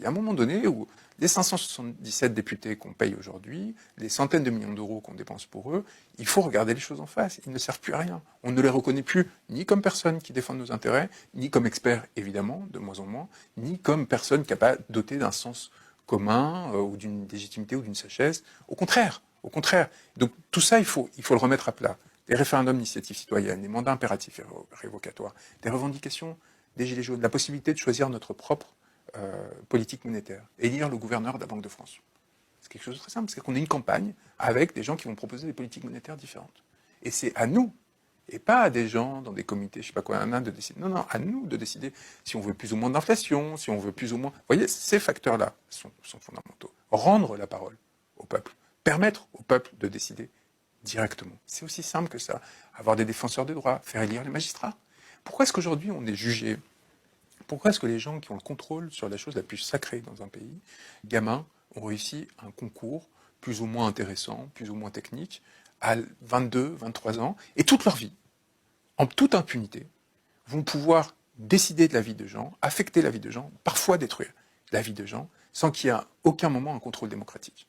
Il y a un moment donné où les 577 députés qu'on paye aujourd'hui, les centaines de millions d'euros qu'on dépense pour eux, il faut regarder les choses en face. Ils ne servent plus à rien. On ne les reconnaît plus ni comme personnes qui défendent nos intérêts, ni comme experts, évidemment, de moins en moins, ni comme personnes capables dotées d'un sens commun ou d'une légitimité ou d'une sagesse. Au contraire, au contraire. Donc tout ça, il faut le remettre à plat. Les référendums d'initiative citoyenne, les mandats impératifs et révocatoires, des revendications des Gilets jaunes, la possibilité de choisir notre propre politique monétaire, élire le gouverneur de la Banque de France. C'est quelque chose de très simple, c'est qu'on ait une campagne avec des gens qui vont proposer des politiques monétaires différentes. Et c'est à nous, et pas à des gens dans des comités, je sais pas quoi, de décider. Non, non, à nous de décider si on veut plus ou moins d'inflation, si on veut plus ou moins... Vous voyez, ces facteurs-là sont fondamentaux. Rendre la parole au peuple, permettre au peuple de décider directement. C'est aussi simple que ça. Avoir des défenseurs des droits, faire élire les magistrats. Pourquoi est-ce qu'aujourd'hui on est jugé? Pourquoi est-ce que les gens qui ont le contrôle sur la chose la plus sacrée dans un pays, gamins, ont réussi un concours plus ou moins intéressant, plus ou moins technique, à 22, 23 ans, et toute leur vie, en toute impunité, vont pouvoir décider de la vie de gens, affecter la vie de gens, parfois détruire la vie de gens, sans qu'il y ait à aucun moment un contrôle démocratique?